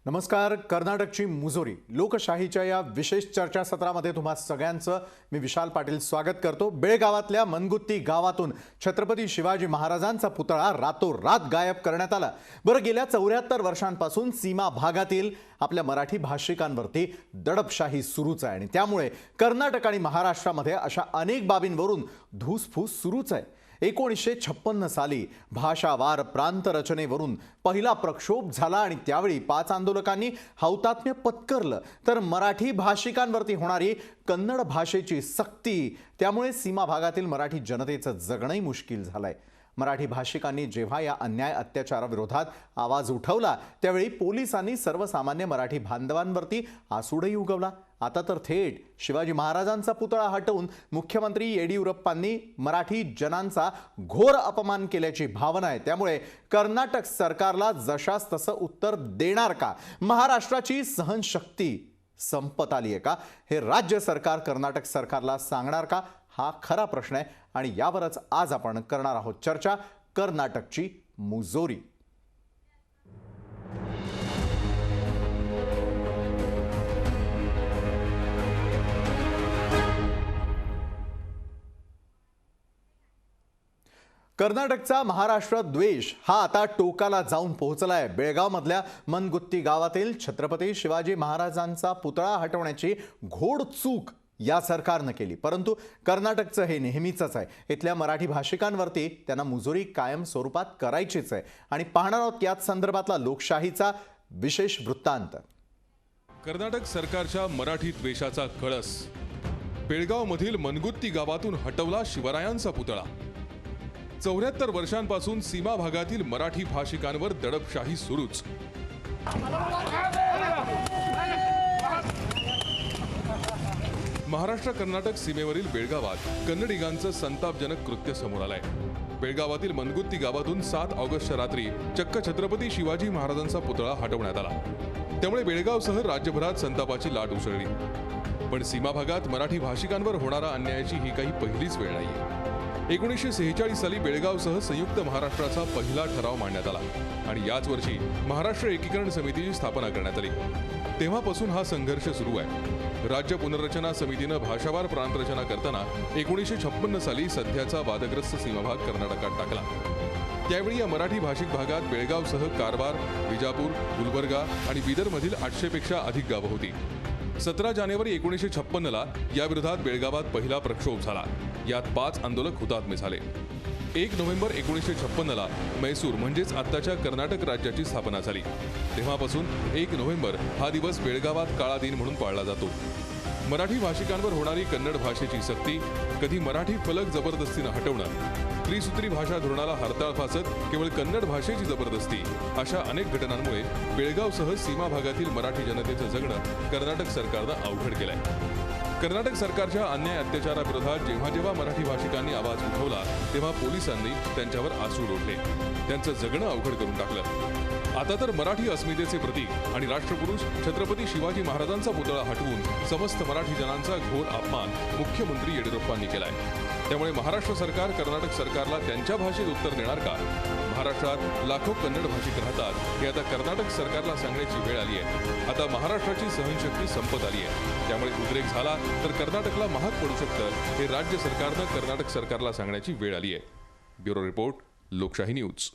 नमस्कार. कर्नाटकची मुजोरी लोकशाहीच्या या विशेष चर्चासत्रामध्ये तुम्हा सगळ्यांचं मी विशाल पाटील स्वागत करतो. बेळगावातल्या मनगुत्ती गावातून छत्रपती शिवाजी महाराजांचा पुतळा रातोरात गायब करण्यात आला. बरं, गेल्या 74 वर्षांपासून सीमा भागातील आपल्या मराठी भाषिकांवरती दडपशाही सुरूच आहे आणि त्यामुळे कर्नाटक आणि महाराष्ट्रामध्ये अशा अनेक बाबींवरून धूसफूस सुरूच आहे. 1956 साली भाषावार प्रांत रचनेवरून पहिला प्रक्षोभ झाला आणि त्यावेळी 5 आंदोलकांनी हौतात्म्य पत्करलं. तर मराठी भाषिकांवरती होणारी कन्नड भाषेची सक्ती, त्यामुळे सीमा भागातील मराठी जनतेचं जगणंही मुश्किल झालंय. मराठी भाषिकांनी जेव्हा या अन्याय अत्याचाराविरोधात आवाज उठवला त्यावेळी पोलिसांनी सर्वसामान्य मराठी बांधवांवरती आसूडही उगवला. आता तर थेट शिवाजी महाराजांचा पुतळा हटवून मुख्यमंत्री येडियुरप्पांनी मराठी जनांचा घोर अपमान केल्याची भावना आहे. त्यामुळे कर्नाटक सरकारला जशास तसं उत्तर देणार का? महाराष्ट्राची सहनशक्ती संपत आली आहे का? हे राज्य सरकार कर्नाटक सरकारला सांगणार का? हा खरा प्रश्न आहे आणि यावरच आज आपण करणार आहोत चर्चा. कर्नाटकची मुजोरी. कर्नाटकचा महाराष्ट्र द्वेष हा आता टोकाला जाऊन पोहोचलाय. बेळगावमधल्या मनगुत्ती गावातील छत्रपती शिवाजी महाराजांचा पुतळा हटवण्याची घोड चूक या सरकारनं केली, परंतु कर्नाटकचं हे नेहमीचंच आहे. इथल्या मराठी भाषिकांवरती त्यांना मुजोरी कायम स्वरूपात करायचीच आहे आणि पाहणार आहोत याच संदर्भातला लोकशाहीचा विशेष वृत्तांत. कर्नाटक सरकारच्या मराठी द्वेषाचा कळस. बेळगावमधील मनगुत्ती गावातून हटवला शिवरायांचा पुतळा. 74 वर्षांपासून सीमा भागातील मराठी भाषिकांवर दडपशाही सुरूच. महाराष्ट्र कर्नाटक सीमेवरील बेळगावात कन्नडिगांचं संतापजनक कृत्य समोर आलंय. बेळगावातील मनगुत्ती गावातून 7 ऑगस्टच्या रात्री चक्क छत्रपती शिवाजी महाराजांचा पुतळा हटवण्यात आला. त्यामुळे बेळगावसह राज्यभरात संतापाची लाट उसळली. पण सीमा भागात मराठी भाषिकांवर होणारा अन्यायाची ही काही पहिलीच वेळ नाहीये. 1946 साली बेळगावसह संयुक्त महाराष्ट्राचा पहिला ठराव मांडण्यात आला आणि याच वर्षी महाराष्ट्र एकीकरण समितीची स्थापना करण्यात आली. तेव्हापासून हा संघर्ष सुरू आहे. राज्य पुनर्रचना समितीनं भाषावार प्रांतरचना करताना 1956 साली सध्याचा वादग्रस्त सीमाभाग कर्नाटकात टाकला. त्यावेळी या मराठी भाषिक भागात बेळगावसह कारवार, विजापूर, गुलबर्गा आणि बिदरमधील 800 पेक्षा अधिक गावं होती. 17 जानेवारी 1956ला याविरोधात बेळगावात पहिला प्रक्षोभ झाला. यात 5 आंदोलक हुतात्मे झाले. 1 नोव्हेंबर 1956ला मैसूर म्हणजेच आत्ताच्या कर्नाटक राज्याची स्थापना झाली. तेव्हापासून 1 नोव्हेंबर हा दिवस बेळगावात काळा दिन म्हणून पाळला जातो. मराठी भाषिकांवर होणारी कन्नड भाषेची सक्ती, कधी मराठी फलक जबरदस्तीनं हटवणं, त्रिसूत्री भाषा धोरणाला हरताळ फासत केवळ कन्नड भाषेची जबरदस्ती, अशा अनेक घटनांमुळे बेळगावसह सीमा भागातील मराठी जनतेचं जगणं कर्नाटक सरकारनं अवघड केलंय. कर्नाटक सरकारच्या अन्याय अत्याचाराविरोधात जेव्हा जेव्हा मराठी भाषिकांनी आवाज उठवला तेव्हा पोलिसांनी त्यांच्यावर आसूड ओढले, त्यांचं जगणं अवघड करून टाकलं. आता तर मराठी अस्मितेचे प्रतीक आणि राष्ट्रपुरुष छत्रपती शिवाजी महाराजांचा पुतळा हटवून समस्त मराठी जनांचा घोर अपमान मुख्यमंत्री येडियुरप्पांनी केलाय. त्यामुळे महाराष्ट्र सरकार कर्नाटक सरकारला त्यांच्या भाषेत उत्तर देणार का? महाराष्ट्रात लाखो कन्नड भाषिक राहतात हे आता कर्नाटक सरकारला सांगण्याची वेळ आली आहे. आता महाराष्ट्राची सहनशक्ती संपत आली आहे. त्यामुळे उद्रेक झाला तर कर्नाटकला महाग पडू शकतं हे राज्य सरकारनं कर्नाटक सरकारला सांगण्याची वेळ आली आहे. ब्युरो रिपोर्ट, लोकशाही न्यूज.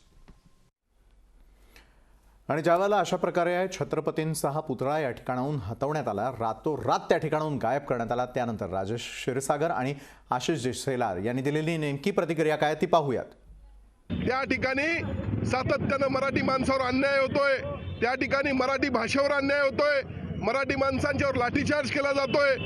आणि ज्यावेळेला अशा प्रकारे छत्रपतींचा हा पुतळा या ठिकाणाहून हटवण्यात आला, रातोरात त्या ठिकाणाहून गायब करण्यात आला, त्यानंतर राजेश क्षीरसागर आणि आशिष जेसेलार यांनी दिलेली नेमकी प्रतिक्रिया काय ती पाहूयात. त्या ठिकाणी सातत्यानं मराठी माणसावर अन्याय होतोय. त्या ठिकाणी मराठी भाषेवर अन्याय होतोय. मराठी माणसांच्यावर लाठीचार्ज केला जातोय.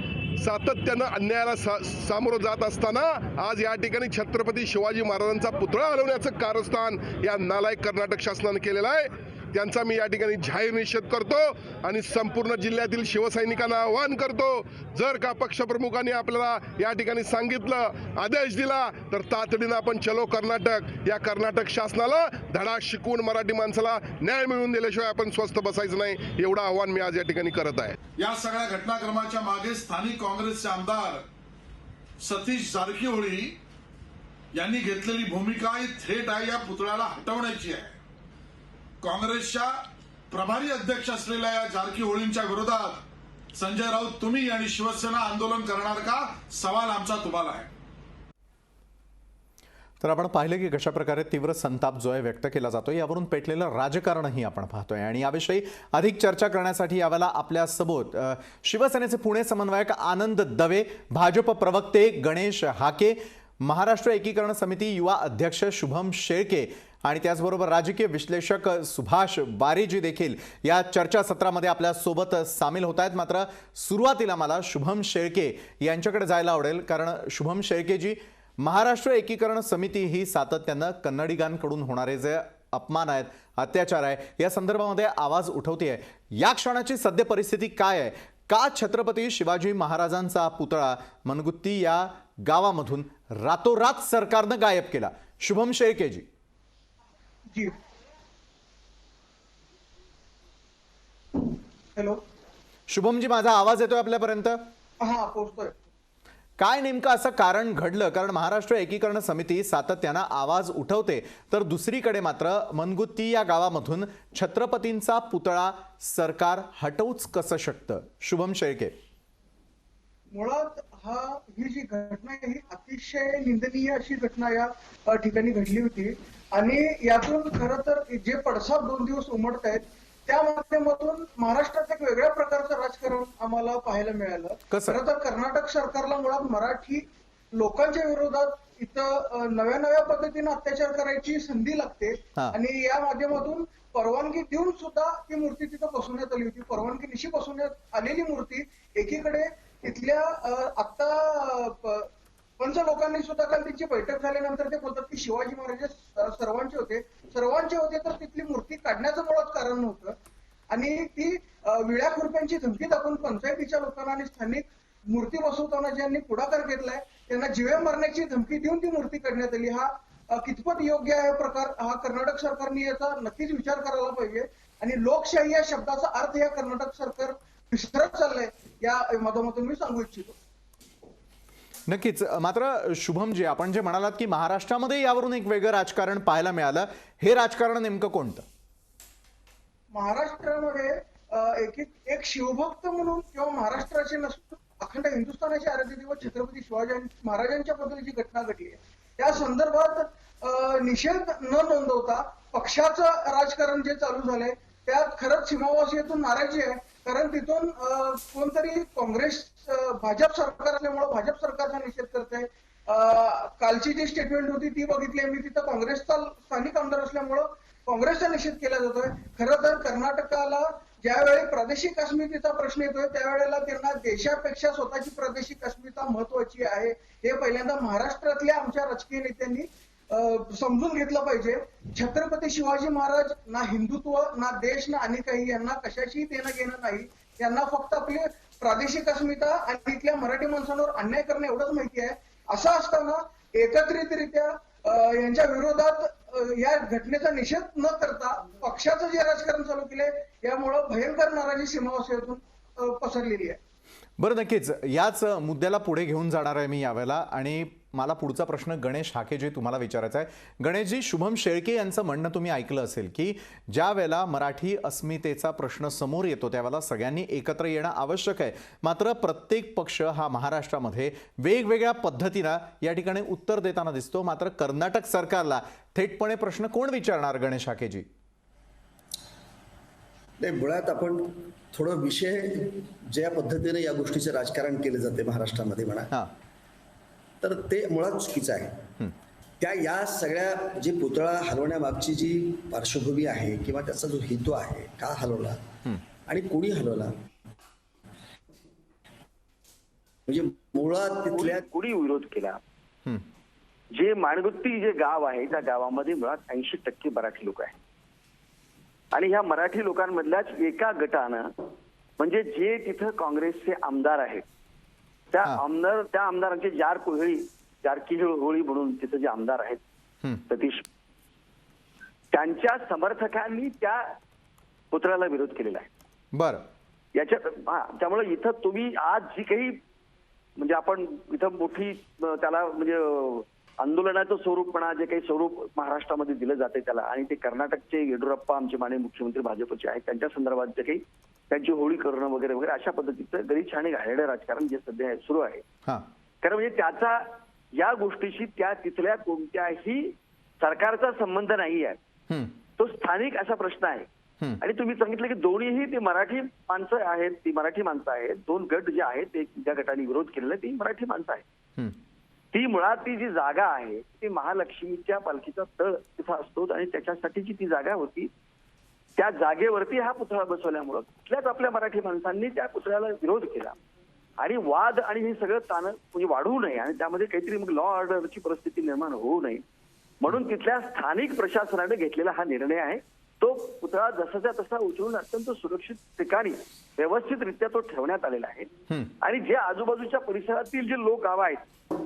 सातत्यानं अन्यायाला सामोरं जात असताना आज या ठिकाणी छत्रपती शिवाजी महाराजांचा पुतळा हलवण्याचं कारस्थान या नालायक कर्नाटक शासनानं केलेलं आहे. त्यांचा मी या ठिकाणी जाहीर निषेध करतो आणि संपूर्ण जिल्ह्यातील शिवसैनिकांना आवाहन करतो, जर का पक्षप्रमुखांनी आपल्याला या ठिकाणी सांगितलं, आदेश दिला तर तातडीनं आपण चलो कर्नाटक या कर्नाटक शासनाला धडा शिकवून मराठी माणसाला न्याय मिळवून दिल्याशिवाय आपण स्वस्थ बसायचं नाही, एवढं आव्हान मी आज या ठिकाणी करत आहे. या सगळ्या घटनाक्रमाच्या मागे स्थानिक काँग्रेसचे आमदार सतीश जारकीहोळी यांनी घेतलेली भूमिका ही थेट आहे या पुतळ्याला हटवण्याची आहे. काँग्रेसच्या प्रभारी अध्यक्ष असलेल्या या जारकीहोळींच्या विरोधात संजय राऊत तुम्ही आणि शिवसेना आंदोलन करणार का, सवाल आमचा तुम्हाला आहे. तर आपण पाहिलं की कशा प्रकारे तीव्र संताप जो आहे व्यक्त केला जातो, यावरून पेटलेलं राजकारणही आपण पाहतोय. आणि याविषयी अधिक चर्चा करण्यासाठी यावेळेला आपल्या सोबत शिवसेनेचे पुणे समन्वयक आनंद दवे, भाजप प्रवक्ते गणेश हाके, महाराष्ट्र एकीकरण समिती युवा अध्यक्ष शुभम शेळके आणि त्याचबरोबर राजकीय विश्लेषक सुभाष बारीजी देखील या चर्चासत्रामध्ये आपल्या सोबत सामील होत आहेत. मात्र सुरुवातीला मला शुभम शेळके यांच्याकडे जायला आवडेल, कारण शुभम शेळकेजी, महाराष्ट्र एकीकरण समिती ही सातत्यानं कन्नडिगांकडून होणारे जे अपमान आहेत, अत्याचार आहे, या संदर्भामध्ये आवाज उठवते. या क्षणाची सद्य परिस्थिती काय आहे? का छत्रपती शिवाजी महाराजांचा पुतळा मनगुत्ती या गावामधून रातोरात सरकारनं गायब केला? शुभम शेळकेजी. जी, हॅलो. शुभमजी, माझा आवाज येतोय आपल्यापर्यंत? हा, पोहोचतोय. काय नेमकं असं कारण घडलं? कारण महाराष्ट्र एकीकरण समिती सातत्यानं आवाज उठवते, तर दुसरीकडे मात्र मनगुत्ती या गावामधून छत्रपतींचा पुतळा सरकार हटवूच कसं शकतं? शुभम शेळके. मुळात ही जी घटना आहे, ही अतिशय निंदनीय अशी घटना या ठिकाणी घडली होती. आणि यातून खरं तर जे पडसाद 2 दिवस उमटत आहेत, त्या माध्यमातून महाराष्ट्रात एक वेगळ्या प्रकारचं राजकारण आम्हाला पाहायला मिळालं. खरं तर कर्नाटक सरकारला मुळात मराठी लोकांच्या विरोधात इथं नव्या पद्धतीने अत्याचार करायची संधी लागते. आणि या माध्यमातून परवानगी देऊन सुद्धा ती मूर्ती तिथं बसवण्यात आली होती. परवानगी निशी बसवण्यात आलेली मूर्ती एकीकडे तिथल्या आता पंच लोकांनी सुद्धा काल त्यांची बैठक झाल्यानंतर ते बोलतात की शिवाजी महाराज सर्वांचे होते, तर तिथली मूर्ती काढण्याचं मुळात कारण नव्हतं. आणि ती विळ्या खुरप्यांची धमकी दाखवून पंचायतीच्या लोकांना आणि स्थानिक मूर्ती बसवताना ज्यांनी पुढाकार घेतलाय त्यांना जीवे मारण्याची धमकी देऊन ती मूर्ती काढण्यात आली. हा कितपत योग्य आहे प्रकार? हा कर्नाटक सरकारने याचा नक्कीच विचार करायला पाहिजे. आणि लोकशाही या शब्दाचा अर्थ या कर्नाटक सरकार विसरत चाललंय, या माध्यमातून मी सांगू इच्छितो. नक्कीच. मात्र शुभमजी, आपण जे म्हणालात की महाराष्ट्रामध्ये यावरून एक वेगळं राजकारण पाहायला मिळालं, हे राजकारण नेमकं कोणतं? महाराष्ट्रामध्ये एक शिवभक्त म्हणून किंवा महाराष्ट्राचे नसून अखंड हिंदुस्थानाचे आराध्य दैवत छत्रपती शिवाजी महाराजांच्या बद्दल जी घटना घडली आहे, त्या संदर्भात निषेध न नोंदवता पक्षाचं राजकारण जे चालू झालंय त्यात खरंच सीमावासियातून नाराजी आहे. कारण तिथून कोणतरी काँग्रेस भाजप सरकार असल्यामुळे भाजप सरकारचा निषेध करत आहे. कालची जी स्टेटमेंट होती ती बघितली मी, तिथं काँग्रेसचा स्थानिक आमदार असल्यामुळं काँग्रेसचा निषेध केला जातोय. खरं तर कर्नाटकाला ज्यावेळी प्रादेशिक अस्मितेचा प्रश्न येतोय त्यावेळेला त्यांना देशापेक्षा स्वतःची प्रादेशिक अस्मिता महत्वाची आहे, हे पहिल्यांदा महाराष्ट्रातल्या आमच्या राजकीय नेत्यांनी समजून घेतलं पाहिजे. छत्रपती शिवाजी महाराज ना हिंदुत्व, ना देश, ना आणि काही यांना कशाशी देणं घेणं नाही. त्यांना फक्त आपली प्रादेशिक अस्मिता आणि इथल्या मराठी माणसांवर अन्याय करणं एवढंच माहिती आहे. असं असताना एकत्रितरित्या यांच्या विरोधात या घटनेचा निषेध न करता पक्षाचं जे राजकारण चालू केलंय, यामुळे भयंकर नाराजी सीमावासियातून पसरलेली आहे. बरं, नक्कीच याच मुद्द्याला पुढे घेऊन जाणार आहे मी यावेळेला. आणि मला पुढचा प्रश्न गणेश हाकेजी तुम्हाला विचारायचा आहे. गणेशजी, शुभम शेळके यांचं म्हणणं तुम्ही ऐकलं असेल की ज्या वेळेला मराठी अस्मितेचा प्रश्न समोर येतो त्यावेळेला सगळ्यांनी एकत्र येणं आवश्यक आहे. मात्र प्रत्येक पक्ष हा महाराष्ट्रामध्ये वेगवेगळ्या पद्धतीनं या ठिकाणी उत्तर देताना दिसतो. मात्र कर्नाटक सरकारला थेटपणे प्रश्न कोण विचारणार? गणेश हाकेजी. नाही, मुळात आपण थोडं विषय ज्या पद्धतीने या गोष्टीचे राजकारण केले जाते महाराष्ट्रामध्ये म्हणा, तर ते मुळात चुकीचं आहे. या सगळ्या जी पुतळा हलवण्यामागची जी पार्श्वभूमी आहे किंवा त्याचा जो हेतू आहे, का हलवला आणि कोणी हलवला, म्हणजे मुळात तिथल्या कोणी विरोध केला. जे माणगुत्ती जे गाव आहे त्या गावामध्ये मुळात 80% मराठी लोक आहेत. आणि ह्या मराठी लोकांमधल्याच एका गटानं, म्हणजे जे तिथं काँग्रेसचे आमदार आहेत त्या आमदारांचे जारकीहोळी म्हणून तिथं जे आमदार आहेत सतीश, त्यांच्या समर्थकांनी त्या पुतळ्याला विरोध केलेला आहे. बरं, त्यामुळे इथं तुम्ही आज जी काही म्हणजे आपण इथं मोठी त्याला म्हणजे आंदोलनाचं स्वरूप म्हणा, जे काही स्वरूप महाराष्ट्रामध्ये दिलं जाते त्याला, आणि ते कर्नाटकचे येडियुरप्पा आमचे माननीय मुख्यमंत्री भाजपचे आहेत त्यांच्या संदर्भात जे काही त्यांची होळी करणं वगैरे वगैरे अशा पद्धतीचं गलिच्छ आणि घाणेरडं राजकारण जे सध्या सुरू आहे. कारण म्हणजे त्याचा या गोष्टीशी त्या तिथल्या कोणत्याही सरकारचा संबंध नाही आहे. तो स्थानिक असा प्रश्न आहे. आणि तुम्ही सांगितलं की दोन्हीही ती मराठी माणसं आहेत, ती मराठी माणसं आहेत. दोन गट जे आहेत ते ज्या गटाने विरोध केलेला ती मराठी माणसं आहेत. ती मुळात ती जी जागा आहे ती महालक्ष्मीच्या पालखीचा तळ तिथं असतो आणि त्याच्यासाठीची ती जागा होती. त्या जागेवरती हा पुतळा बसवल्यामुळं कुठल्याच आपल्या मराठी माणसांनी त्या पुतळ्याला विरोध केला आणि वाद आणि हे सगळं म्हणजे वाढवू नये आणि त्यामध्ये काहीतरी मग लॉ ऑर्डरची परिस्थिती निर्माण होऊ नये म्हणून तिथल्या स्थानिक प्रशासनाने घेतलेला हा निर्णय आहे. तो पुतळा जसाच्या तसा उचलून अत्यंत सुरक्षित ठिकाणी व्यवस्थितरित्या तो ठेवण्यात आलेला आहे. आणि जे आजूबाजूच्या परिसरातील जे लोक गाव आहेत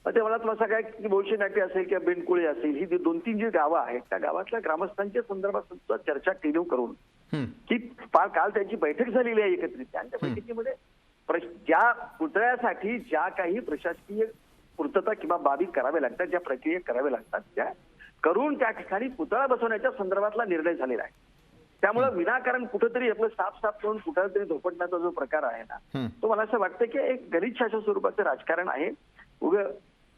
ते मला तुम्हाला काय बोळशे नाटे असेल किंवा बेंडकुळे असेल ही 2-3 जी गावं आहेत त्या गावातल्या ग्रामस्थांच्या संदर्भात सुद्धा चर्चा केली करून की काल त्यांची बैठक झालेली आहे एकत्रित. त्यांच्या बैठकीमध्ये ज्या पुतळ्यासाठी ज्या काही प्रशासकीय पूर्तता किंवा बाबी कराव्या लागतात, ज्या प्रक्रिया कराव्या लागतात त्या करून त्या ठिकाणी पुतळा बसवण्याच्या संदर्भातला निर्णय झालेला आहे. त्यामुळे विनाकारण कुठेतरी आपलं साफ करून कुठेतरी धोपटण्याचा जो प्रकार आहे ना तो मला असं वाटतं की एक गलिच्छ अशा स्वरूपाचं राजकारण आहे.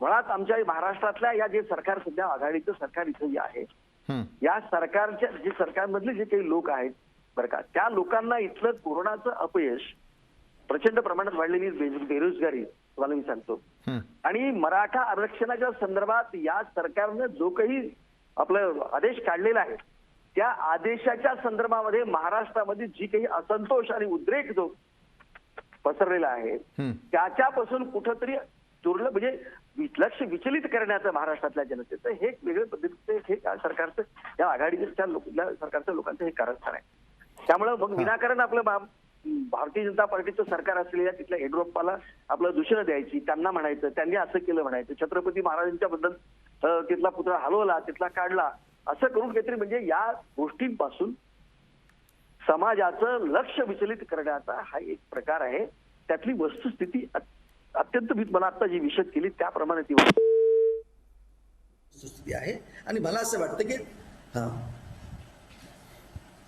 मुळात आमच्या महाराष्ट्रातल्या या जे सरकार सध्या आघाडीचं सरकार इथं जे आहे या सरकारच्या जे सरकारमधले जे काही लोक आहेत बरं का त्या लोकांना इथलं कोरोनाचं अपयश, प्रचंड प्रमाणात वाढलेली बेरोजगारी तुम्हाला मी सांगतो आणि मराठा आरक्षणाच्या संदर्भात या सरकारनं जो काही आपलं आदेश काढलेला आहे त्या आदेशाच्या संदर्भामध्ये महाराष्ट्रामध्ये जी काही असंतोष आणि उद्रेक जो पसरलेला आहे त्याच्यापासून कुठंतरी दुर्लभ म्हणजे लक्ष विचलित करण्याचं महाराष्ट्रातल्या जनतेचं हे एक वेगळ्या पद्धतीचं हे सरकारचं या आघाडीच्या सरकारच्या लोकांचं हे कारस्थान आहे. त्यामुळे मग विनाकारण आपलं भारतीय जनता पार्टीचं सरकार असलेल्या तिथल्या येडियुरप्पाला आपलं दूषण द्यायची, त्यांना म्हणायचं त्यांनी असं केलं म्हणायचं, छत्रपती महाराजांच्या बद्दल तिथला पुतळा हलवला तिथला काढला असं करून काहीतरी म्हणजे या गोष्टींपासून समाजाचं लक्ष विचलित करण्याचा हा एक प्रकार आहे. त्यातली वस्तुस्थिती अत्यंत मला आता जी विशद केली त्याप्रमाणे ती वस्तुस्थिती आहे. आणि मला असं वाटतं की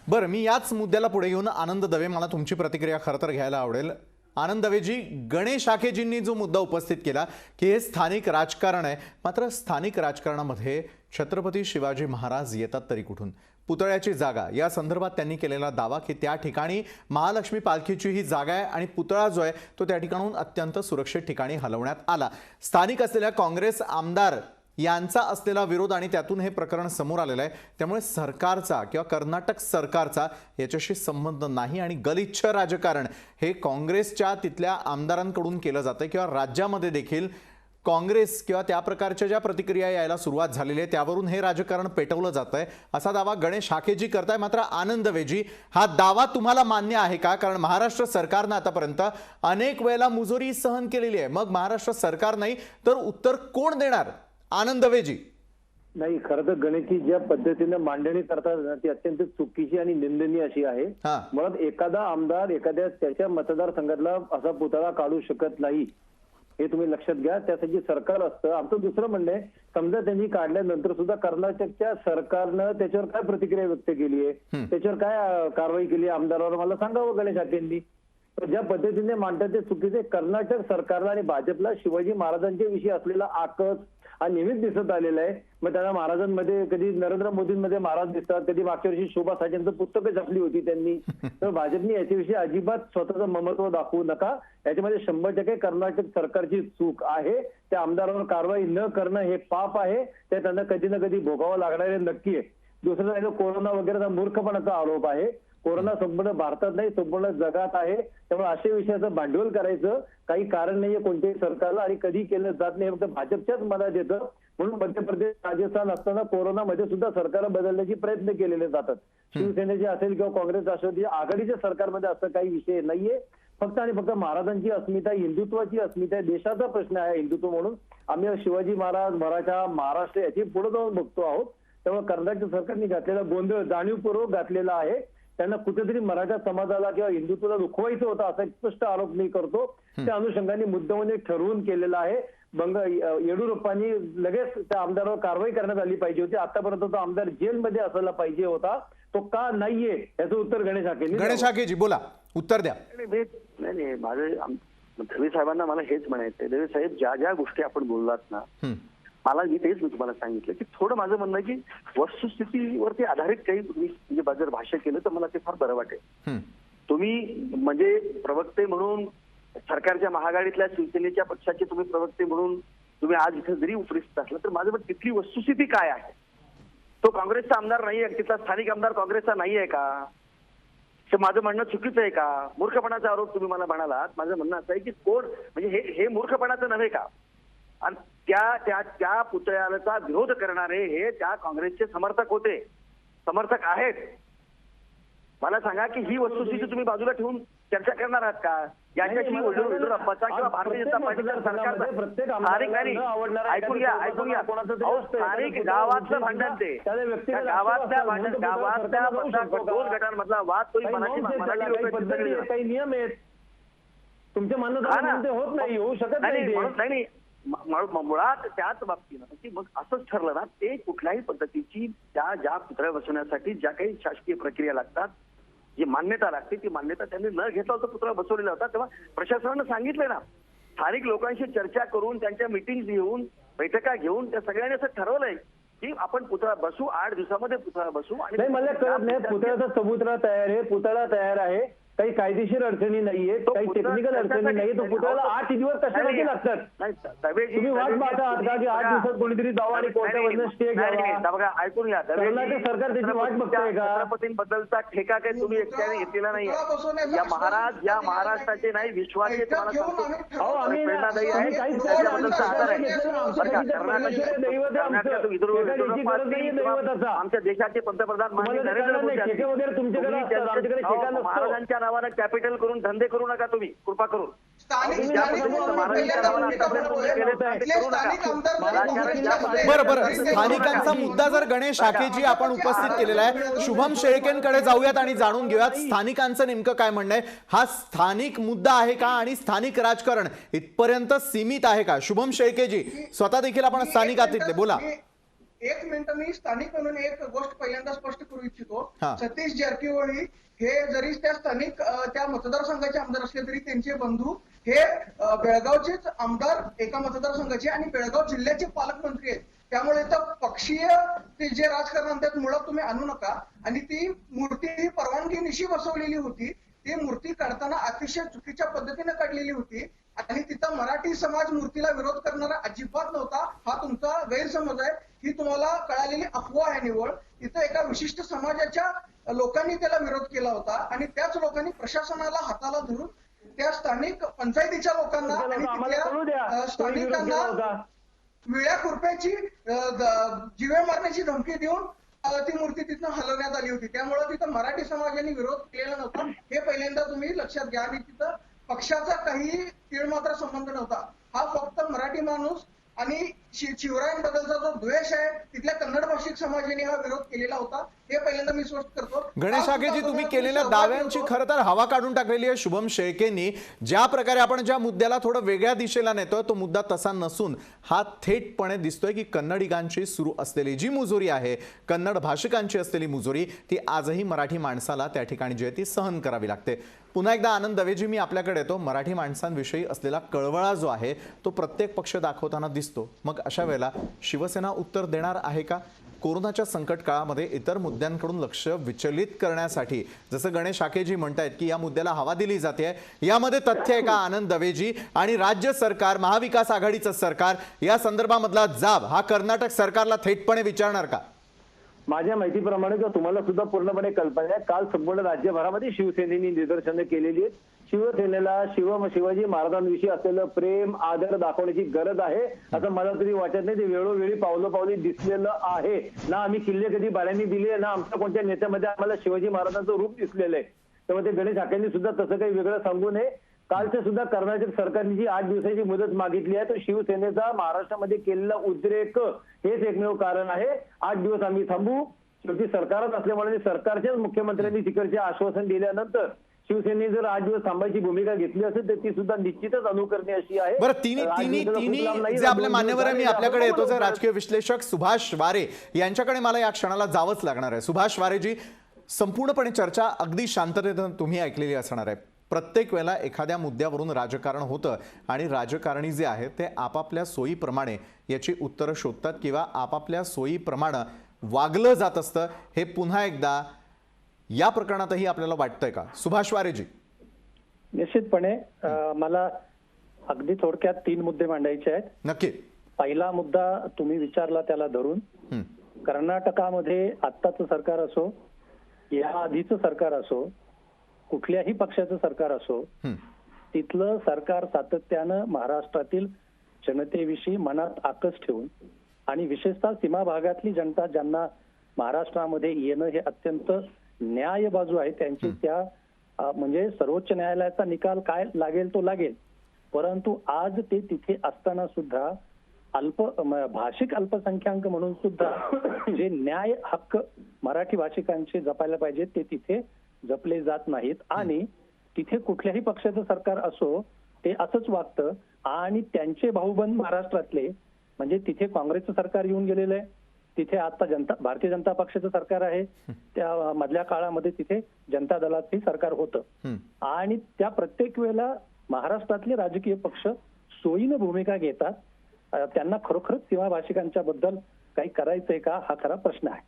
बरं, मी याच मुद्द्याला पुढे घेऊन आनंद दवे, मला तुमची प्रतिक्रिया खरं तर घ्यायला आवडेल. आनंद दवेजी, गणेश आखेजींनी जो मुद्दा उपस्थित केला की हे स्थानिक राजकारण आहे, मात्र स्थानिक राजकारणामध्ये छत्रपती शिवाजी महाराज येतात तरी कुठून? पुतळ्याची जागा या संदर्भात त्यांनी केलेला दावा की त्या ठिकाणी महालक्ष्मी पालखीची ही जागा आहे आणि पुतळा जो आहे तो त्या ठिकाणून अत्यंत सुरक्षित ठिकाणी हलवण्यात आला. स्थानिक असलेल्या काँग्रेस आमदार यांचा असलेला विरोध आणि त्यातून हे प्रकरण समोर आलेलं आहे. त्यामुळे सरकारचा किंवा कर्नाटक सरकारचा याच्याशी संबंध नाही आणि गलिच्छ राजकारण हे काँग्रेसच्या तिथल्या आमदारांकडून केलं जातं किंवा राज्यामध्ये देखील काँग्रेस किंवा त्या प्रकारच्या ज्या प्रतिक्रिया यायला सुरुवात झालेली आहे त्यावरून हे राजकारण पेटवलं जात आहे असा दावा गणेश आखेजी करताय. मात्र आनंद दवेजी, हा दावा तुम्हाला मान्य आहे का? कारण महाराष्ट्र सरकारनं आतापर्यंत अनेक वेळेला मुजोरी सहन केलेली आहे, मग महाराष्ट्र सरकार नाही तर उत्तर कोण देणार? आनंद दवेजी. नाही, खरं तर गणेशजी ज्या पद्धतीने मांडणी करतात ती अत्यंत चुकीची आणि निंदनीय अशी आहे. मुळात एखादा आमदार एखाद्या त्याच्या मतदारसंघातला असा पुतळा काढू शकत नाही हे तुम्ही लक्षात घ्या. त्यासाठी सरकार असतं. आमचं दुसरं म्हणणं आहे, समजा त्यांनी काढल्यानंतर सुद्धा कर्नाटकच्या सरकारनं त्याच्यावर काय प्रतिक्रिया व्यक्त केली आहे, त्याच्यावर काय कारवाई केली आमदारावर मला सांगावं गणेश आखेंनी. ज्या पद्धतीने मांडतात ते चुकीचे. कर्नाटक सरकारला आणि भाजपला शिवाजी महाराजांच्या विषयी असलेला आकस हा नेहमीच दिसत आलेला आहे. मग त्यांना महाराजांमध्ये कधी नरेंद्र मोदींमध्ये महाराज दिसतात, कधी मागच्या वर्षी शोभा साठेंचं पुस्तकं छापली होती त्यांनी. तर भाजपने याच्याविषयी अजिबात स्वतःचं ममत्व दाखवू नका. याच्यामध्ये 100% कर्नाटक सरकारची चूक आहे. त्या आमदारांवर कारवाई न करणं हे पाप आहे. ते त्यांना कधी ना कधी भोगावं लागणार आहे नक्की आहे. दुसरं आहे कोरोना वगैरेचा मूर्खपणाचा आरोप आहे. कोरोना संपूर्ण भारतात नाही संपूर्ण जगात आहे. त्यामुळे अशा विषयाचं भांडवल करायचं काही कारण नाहीये कोणत्याही सरकारला आणि कधी केलं जात नाही. फक्त भाजपच्याच मनात येतं. म्हणून मध्य प्रदेश राजस्थान असताना कोरोनामध्ये सुद्धा सरकार बदलण्याचे प्रयत्न केलेले जातात. शिवसेनेचे असेल किंवा काँग्रेस राष्ट्रवादी आघाडीच्या सरकारमध्ये असं काही विषय नाहीये. फक्त आणि फक्त महाराजांची अस्मिता, हिंदुत्वाची अस्मिता, देशाचा प्रश्न आहे हिंदुत्व म्हणून. आम्ही शिवाजी महाराज मराठा महाराष्ट्र याची पुढे जाऊन बघतो आहोत. त्यामुळे कर्नाटक सरकारने घातलेला गोंधळ जाणीवपूर्वक घातलेला आहे. त्यांना कुठेतरी मराठा समाजाला किंवा हिंदुत्वाला दुखवायचं होतं असा एक स्पष्ट आरोप मी करतो. त्या अनुषंगाने मुद्दामून ठरवून केलेला आहे. येडियुरप्पांनी लगेच त्या आमदारावर कारवाई करण्यात आली पाहिजे होती. आतापर्यंत तो आमदार जेलमध्ये असायला पाहिजे होता, तो का नाहीये याचं उत्तर गणेश हाकेंनी. गणेश हाकेजी बोला, उत्तर द्या. नाही माझं दवे साहेबांना मला हेच म्हणायचंय. दवे साहेब, ज्या ज्या गोष्टी आपण बोललात ना, मला मी तुम्हाला सांगितलं की थोडं माझं म्हणणं आहे की वस्तुस्थितीवरती आधारित काही तुम्ही म्हणजे जर भाष्य केलं तर मला ते फार बरं वाटेल. तुम्ही म्हणजे प्रवक्ते म्हणून सरकारच्या महाआघाडीतल्या शिवसेनेच्या पक्षाचे तुम्ही प्रवक्ते म्हणून तुम्ही आज इथे जरी उपस्थित असला तर माझं पण तिथली वस्तुस्थिती काय आहे? तो काँग्रेसचा आमदार नाहीये, तिथला स्थानिक आमदार काँग्रेसचा नाहीये का? तर माझं म्हणणं चुकीचं आहे का? मूर्खपणाचा आरोप तुम्ही मला म्हणालात. माझं म्हणणं असं आहे की कोण म्हणजे हे मूर्खपणाचं नव्हे का? आणि त्या पुतळ्याचा विरोध करणारे हे त्या काँग्रेसचे समर्थक होते, समर्थक आहेत. मला सांगा की ही वस्तुस्थिती तुम्ही बाजूला ठेवून चर्चा करणार आहात का? याच्याशी येडियुरप्पाचा किंवा भारतीय जनता पार्टीच्या सरकारचा स्थानिक नाही, ऐकून घ्या स्थानिक गावातलं भांडण ते गावातल्या दोन गटांमधला वाद तो मराठी लोक काही नियम आहेत तुमच्या म्हणणं होत नाही, होऊ शकत नाही. मुळात त्याच बाबतीनं की मग असंच ठरलं ना, ते कुठल्याही पद्धतीची ज्या पुतळ्या बसवण्यासाठी ज्या काही शासकीय प्रक्रिया लागतात, जी मान्यता लागते, ती मान्यता त्यांनी न घेता तो पुतळा बसवलेला होता. तेव्हा प्रशासनानं सांगितलंय ना, स्थानिक लोकांशी चर्चा करून त्यांच्या मिटिंग घेऊन बैठका घेऊन त्या सगळ्यांनी असं ठरवलंय की आपण पुतळा बसू, 8 दिवसामध्ये पुतळा बसू. आणि मला कळत नाही, पुतळ्याचा सबुतळा तयार आहे, पुतळा तयार आहे, काही कायदेशीर अडचणी नाहीये, काही टेक्निकल अडचणी नाहीये. तो पुतळ्याला 8 दिवस कशासाठी लागतात? तुम्ही वाट पाहता आहात का की 8 दिवसात कोणीतरी जावं आणि कोर्टामधून स्टे घ्यावा? बघा, ऐकून घ्या, कर्नाटक सरकार त्याची वाट बघतंय का? छत्रपतींबद्दलचा ठेका काही तुम्ही एकट्याने घेतलेला नाही. या महाराष्ट्राचे नाही, विश्वाचे तुम्हाला आमच्या देशाचे पंतप्रधान माननीय नरेंद्र मोदी महाराजांच्या नावानं कॅपिटल करून धंदे करू नका तुम्ही, कृपा करून. बरं, स्थानिकांचा मुद्दा जर गणेश हाकेजी आपण उपस्थित केलेला आहे, शुभम शेळकेंकडे जाऊयात आणि जाणून घेऊयात स्थानिकांचं नेमकं काय म्हणणं आहे. हा स्थानिक मुद्दा आहे का आणि स्थानिक राजकारण इथपर्यंत सीमित आहे का? शुभम शेळकेजी, स्वतः देखील आपण स्थानिक आहात तिथले, बोला. 1 मिनिट, मी स्थानिक म्हणून एक गोष्ट पहिल्यांदा स्पष्ट करू इच्छितो. सतीश जारकीहोळी हे जरी त्या स्थानिक त्या मतदारसंघाचे आमदार असले तरी त्यांचे बंधू हे बेळगावचेच आमदार एका मतदारसंघाचे आणि बेळगाव जिल्ह्याचे पालकमंत्री आहेत. त्यामुळे तर पक्षीय ते जे राजकारण आणतात मुळात तुम्ही आणू नका. आणि ती मूर्ती ही परवानगीनिशी बसवलेली होती. ती मूर्ती काढताना अतिशय चुकीच्या पद्धतीने काढलेली होती आणि तिथं मराठी समाज मूर्तीला विरोध करणारा अजिबात नव्हता. हा तुमचा गैरसमज आहे, ही तुम्हाला कळालेली अफवा आहे निवळ. इथं एका विशिष्ट समाजाच्या लोकांनी त्याला विरोध केला होता आणि त्याच लोकांनी प्रशासनाला हाताला धरून त्या स्थानिक पंचायतीच्या लोकांना आणि तिथल्या स्थानिकांना विळ्या खुरप्याची जीवे मारण्याची धमकी देऊन ती मूर्ती तिथनं हलवण्यात आली होती. त्यामुळे तिथं मराठी समाजाने विरोध केलेला नव्हता, हे पहिल्यांदा तुम्ही लक्षात घ्या. आणि तिथं पक्षाचा काही तीळ मात्र संबंध नव्हता. हा फक्त मराठी माणूस आणि शिवरायांबद्दलचा जो द्वेष आहे तिथल्या कन्नड भाषिक समाजाने हा विरोध केलेला होता, हे पहिल्यांदा मी स्पष्ट करतो. गणेश हाकेजी, तुम्ही केलेल्या दाव्यांची खरं तर हवा काढून टाकलेली आहे शुभम शेळकेंनी. ज्या प्रकारे आपण ज्या मुद्द्याला थोडं वेगळ्या दिशेला नेतोय तो मुद्दा तसा नसून हा थेटपणे दिसतोय की कन्नडिगांची सुरू असलेली जी मुजोरी आहे, कन्नड भाषिकांची असलेली मुजोरी, ती आजही मराठी माणसाला त्या ठिकाणी जी आहे ती सहन करावी लागते. पुन्हा एकदा आनंद दवेजी, मी आपल्याकडे येतो. मराठी माणसांविषयी असलेला कळवळा जो आहे तो प्रत्येक पक्ष दाखवताना दिसतो. मग अशा वेळेला शिवसेना उत्तर देणार आहे का? कोरोनाच्या संकट काळामध्ये इतर मुद्द्यांकडून लक्ष विचलित करण्यासाठी जसं गणेश हाकेजी म्हणतायत की या मुद्द्याला हवा दिली जाते, यामध्ये तथ्य आहे का आनंद दवेजी? आणि राज्य सरकार, महाविकास आघाडीचं सरकार या संदर्भामधला जाब हा कर्नाटक सरकारला थेटपणे विचारणार का? माझ्या माहितीप्रमाणे किंवा तुम्हाला सुद्धा पूर्णपणे कल्पना आहे, काल संपूर्ण राज्यभरामध्ये शिवसेनेने निदर्शनं केलेली आहेत. शिवसेनेला शिवाजी महाराजांविषयी असलेलं प्रेम आदर दाखवण्याची गरज आहे असं मला तरी वाटत नाही. ते वेळोवेळी पावलोपावली दिसलेलं आहे ना. आम्ही किल्ले कधी भाड्याने दिले ना, आमच्या कोणत्या नेत्यामध्ये आम्हाला शिवाजी महाराजांचं रूप दिसलेलं आहे. त्यामुळे ते गणेश हाकेंनी सुद्धा तसं काही वेगळं सांगू नये. कालच्या सुद्धा कर्नाटक सरकारने जी 8 दिवसाची मुदत मागितली आहे तो शिवसेनेचा महाराष्ट्रामध्ये केलेला उद्रेक हेच एकमेव कारण आहे. 8 दिवस आम्ही थांबू. शेवटी सरकारच असल्यामुळे सरकारच्याच मुख्यमंत्र्यांनी तिकडचे आश्वासन दिल्यानंतर शिवसेनेने जर 8 दिवस थांबायची भूमिका घेतली असेल तर ती सुद्धा निश्चितच अनुकरणीय अशी आहे. बरं, तिन्ही जे आपले मान्यवर आहे, मी आपल्याकडे येतो. जे राजकीय विश्लेषक सुभाष वारे यांच्याकडे मला या क्षणाला जावंच लागणार आहे. सुभाष वारेजी, संपूर्णपणे चर्चा अगदी शांततेतून तुम्ही ऐकलेली असणार आहे. प्रत्येक वेळेला एखाद्या मुद्द्यावरून राजकारण होतं आणि राजकारणी जे आहे ते आपापल्या सोयीप्रमाणे याची उत्तरं शोधतात किंवा आपापल्या सोयीप्रमाणे वागलं जात असतं. हे पुन्हा एकदा या प्रकरणातही आपल्याला वाटतंय का सुभाष वारेजी? निश्चितपणे मला अगदी थोडक्यात 3 मुद्दे मांडायचे आहेत. नक्की. पहिला मुद्दा तुम्ही विचारला त्याला धरून, कर्नाटकामध्ये आत्ताचं सरकार असो, या आधीचं सरकार असो, कुठल्याही पक्षाचं सरकार असो, तिथलं सरकार सातत्यानं महाराष्ट्रातील जनतेविषयी मनात आकस ठेवून आणि विशेषतः सीमा भागातली जनता ज्यांना महाराष्ट्रामध्ये येणं हे अत्यंत न्याय बाजू आहे त्यांची, त्या म्हणजे सर्वोच्च न्यायालयाचा निकाल काय लागेल तो लागेल, परंतु आज ते तिथे असताना सुद्धा भाषिक अल्पसंख्याक म्हणून सुद्धा जे न्याय हक्क मराठी भाषिकांचे जपायला पाहिजे ते तिथे जपले जात नाहीत. आणि तिथे कुठल्याही पक्षाचं सरकार असो ते असंच वागतं. आणि त्यांचे भाऊबंद महाराष्ट्रातले म्हणजे तिथे काँग्रेसचं सरकार येऊन गेलेलं आहे, तिथे आता भारतीय जनता पक्षाचं सरकार आहे, त्या मधल्या काळामध्ये तिथे जनता दलाचंही सरकार होतं. आणि त्या प्रत्येक वेळेला महाराष्ट्रातले राजकीय पक्ष सोयीनं भूमिका घेतात. त्यांना खरोखरच सीमा भाषिकांच्या बद्दल काही करायचंय का हा खरा प्रश्न आहे.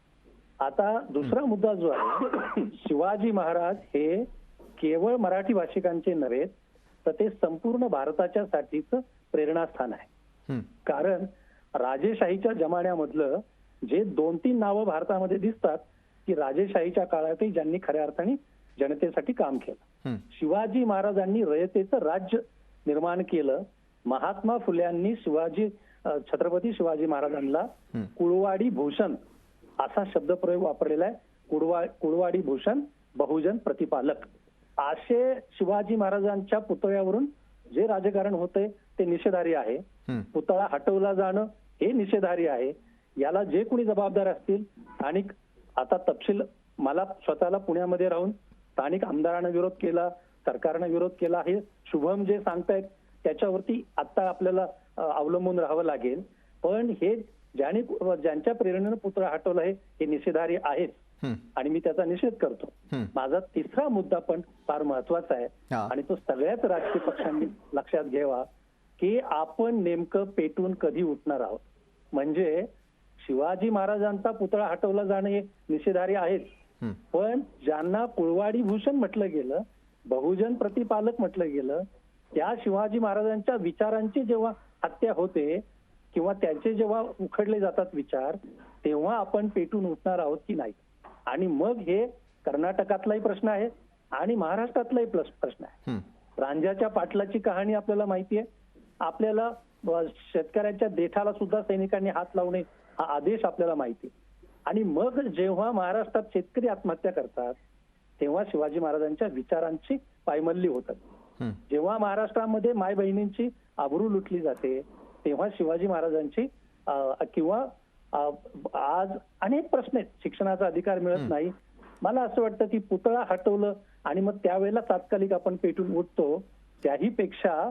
आता दुसरा मुद्दा जो आहे, शिवाजी महाराज हे केवळ मराठी भाषिकांचे नव्हे तर ते संपूर्ण भारताच्या साठीच प्रेरणास्थान आहे. कारण राजेशाहीच्या जमान्यामधलं जे 2-3 नावं भारतामध्ये दिसतात की राजेशाहीच्या काळातही ज्यांनी खऱ्या अर्थाने जनतेसाठी काम केलं. शिवाजी महाराजांनी रयतेचं राज्य निर्माण केलं. महात्मा फुल्यांनी छत्रपती शिवाजी महाराजांना कुळवाडी भूषण असा शब्दप्रयोग वापरलेला आहे. कुळवाडी भूषण बहुजन प्रतिपालक असे शिवाजी महाराजांच्या पुतळ्यावरून जे राजकारण होते ते निषेधार्ह आहे. पुतळा हटवला जाणं हे निषेधार्ह आहे. याला जे कोणी जबाबदार असतील, स्थानिक आता तपशील मला स्वतःला पुण्यामध्ये राहून स्थानिक आमदारांना विरोध केला, सरकारनं विरोध केला, हे शुभम जे सांगतायत त्याच्यावरती आता आपल्याला अवलंबून राहावं लागेल. पण हे ज्यांच्या प्रेरणेनं पुतळा हटवला आहे हे निषेधार्ह आहेच आणि मी त्याचा निषेध करतो. माझा तिसरा मुद्दा पण फार महत्वाचा आहे आणि तो सगळ्याच राजकीय पक्षांनी लक्षात घ्यावा की आपण नेमकं पेटून कधी उठणार आहोत. म्हणजे शिवाजी महाराजांचा पुतळा हटवला जाणं हे निषेधार्ह आहेच, पण ज्यांना कुळवाडी भूषण म्हटलं गेलं, बहुजन प्रतिपालक म्हटलं गेलं, त्या शिवाजी महाराजांच्या विचारांची जेव्हा हत्या होते किंवा त्यांचे जेव्हा उखडले जातात विचार, तेव्हा आपण पेटून उठणार आहोत की नाही. आणि मग हे कर्नाटकातलाही प्रश्न आहे आणि महाराष्ट्रातलाही प्रश्न आहे. रांजाच्या पाटलाची कहाणी आपल्याला माहिती आहे. आपल्याला शेतकऱ्यांच्या देठाला सुद्धा सैनिकांनी हात लावणे हा आदेश आपल्याला माहिती आहे. आणि मग जेव्हा महाराष्ट्रात शेतकरी आत्महत्या करतात तेव्हा शिवाजी महाराजांच्या विचारांची पायमल्ली होतात. जेव्हा महाराष्ट्रामध्ये माय बहिणींची आबरू लुटली जाते तेव्हा शिवाजी महाराजांची किंवा आज अनेक प्रश्न आहेत. शिक्षणाचा अधिकार मिळत नाही. मला असं वाटतं की पुतळा हटवलं आणि मग त्यावेळेला तात्कालिक आपण पेटून उठतो, त्याही पेक्षा